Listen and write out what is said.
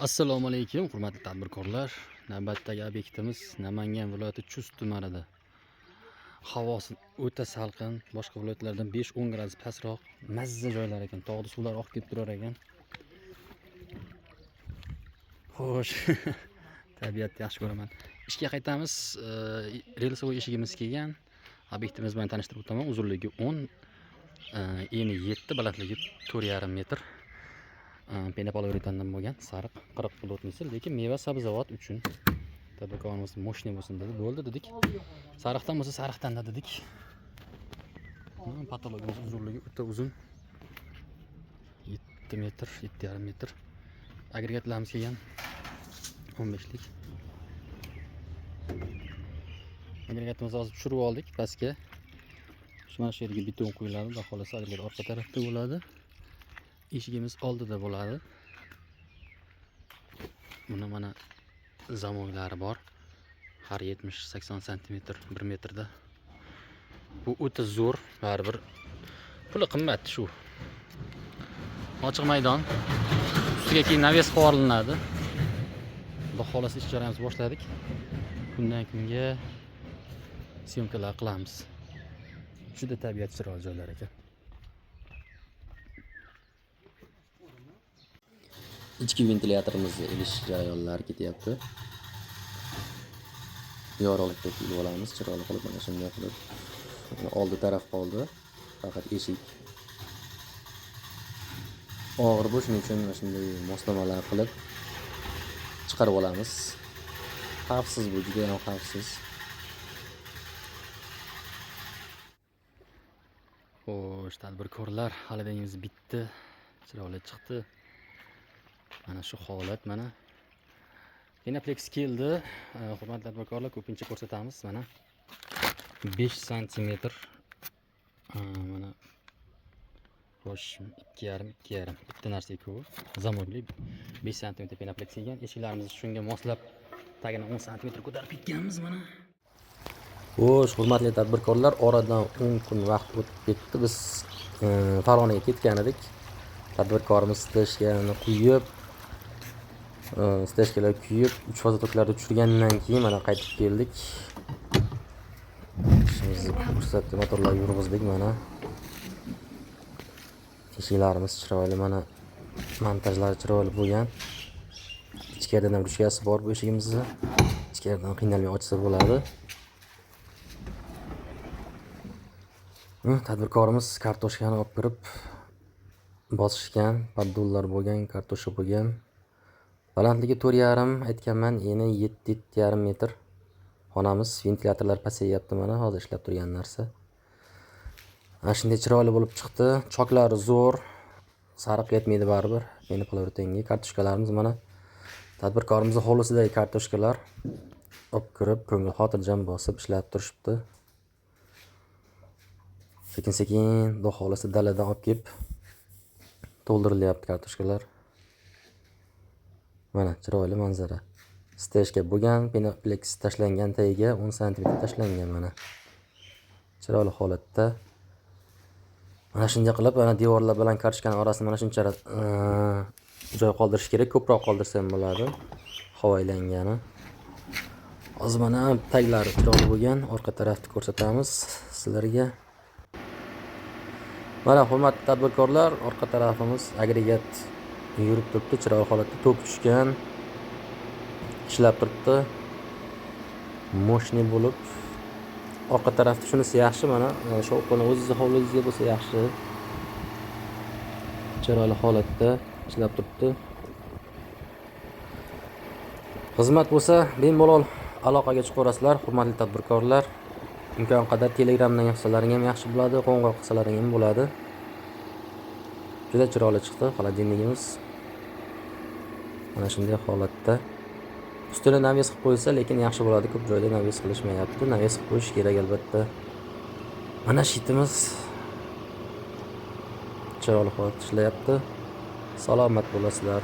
Assalomu alaykum, hurmatli tadbirkorlar. Navbatdagi obyektimiz Namangan viloyati Chust tumanida. Havosi o'ta salqin, boshqa viloyatlardan 5-10 gradus pastroq, mazza joylar ekan. Tog'da suvlar oqib ketib turar ekan. Xo'sh, tabiatni yaxshi ko'raman. Ishga qaytamiz. Relsovoy eshigimiz kelgan. Obyektimiz bilan tanishtirib o'taman. Uzunligi 10, eni 7, balandligi 4,5 metr. Penopoluritandan bo'lgan, sariq, 40 plotnisi, lekin meva sabzavot uchun tadbirkorimiz moshina bo'lsin dedi. Bo'ldi dedik. Sariqdan bo'lsa sariqdan da dedik. Patologimiz uzunligi o'ta uzun. 7 metr, 7,5 metr. Agregatlarimiz kelgan 15lik. Agregatimizni hozir tushirib oldik pastga. Mana shu yerga beton qo'yiladi, xudo xolasa agregat orqa tarafda bo'ladi. Eshigimiz oldida bo'ladi. Buni mana zamoylari bor. Har 70-80 cm 1 metrda. Bu o'ta zo'r, baribir puli qimmat shu. Ochiq maydon. Ustiga keyin naves qo'riladi. Xudo xolasa ish jarayonimizni boshladik. Kundan kunga syomkalar qilamiz. Juda tabiat chiroyli joylar ekan. Ichki ventilyatorimizni ilish jarayonlari ketyapti. Yorug'likda qilib olamiz, chiroyli qilib mana shunday qilib. Oldi taraf qoldi, faqat eshik. Og'ir bu, shuning uchun mana shunday moslamalar qilib chiqarib olamiz. Xavfsiz bu, juda ham xavfsiz. Xo'sh, tadbirkorlar, halidagimiz bitdi. Chiroyli chiqdi. Mana shu holat, mana Penaplex keldi. Hurmatli tadbirkorlar, ko'pincha ko'rsatamiz. Mana 5 cm. Mana xo'sh, 2,5 bitta narsa ko'p. Zamogli 5 cm Penaplex kelgan. Eshiklarimizni shunga moslab tagini 10 cm ko'tarib ketganmiz mana. Xo'sh, hurmatli tadbirkorlar, oradan 10 kun vaqt o'tib ketdi. Biz Farg'onaga ketgan edik. Tadbirkorimiz steshkani quyib, steshkalar kuyib, 3 fazotoklarda tushirgandan keyin mana qaytib keldik. Ishimizni ko'rsatdik, motorlar yurg'izdik mana. Eshiklarimiz chiroyli, mana montajlari chiroyli bo'lgan. Ichkaridan ham ruchkasi bor bu eshigimizni. Ichkaridan qiynalmay ochsa bo'ladi. Tadbirkorimiz kartoshkani olib kirib bosishgan, paddullar bo'lgan, kartosha bo'lgan. Balandligi 4,5, aytganman, eni 7,5 metr. Xonamiz, ventilyatorlar pasayyapti mana, hozir ishlab turgan narsa. Mana shunday chiroyli bo'lib chiqdi. Choklari zo'r. Sariq yetmaydi baribir. Meni ploritengi kartoshkalarimiz mana tadbirkorimizning hovlisidagi kartoshkalar. Olib kirib, ko'ngil xotirjam bosib ishlab turishibdi. Sekin-sekin xudo xolasa daladan olib kelib to'ldirilyapti kartoshkalar. Mana chiroyli manzara. Steshka bo'lgan, Penaplex tashlangan, tagiga 10 cm tashlangan mana. Chiroyli holatda. Mana shunday qilib, mana devorlar bilan kartoshkaning orasini mana shuncha joy qoldirish kerak, ko'proq qoldirsa ham bo'ladi. Havo aylangani. Hozir mana taglari chiroyli bo'lgan, orqa tarafni ko'rsatamiz sizlarga. Mana hurmatli tadbirkorlar, orqa tarafimiz agregat yurib turibdi, chiroyli holatda tok tushgan. Ishlab turibdi. Moshina bo'lib. Orqa tarafda shunisi yaxshi, mana shovqini o'zingiz hovlingizga bo'lsa yaxshi. Chiroyli holatda ishlab turibdi. Xizmat bo'lsa, bemalol aloqaga chiqaverasizlar, hurmatli tadbirkorlar. Imkon qadar Telegramdan yozsalaring ham yaxshi bo'ladi, qo'ng'iroq qilsalaring ham bo'ladi. Juda chiroyli chiqdi xolodilnigimiz. Mana shunday holatda. Ustini naves qilib qo'ysa, lekin yaxshi bo'ladi. Ko'p joyda naves qilishmayapti. Naves qilib qo'yish kerak albatta. Mana shitimiz chiroyli holatda ishlayapti. Salomat bo'lasizlar.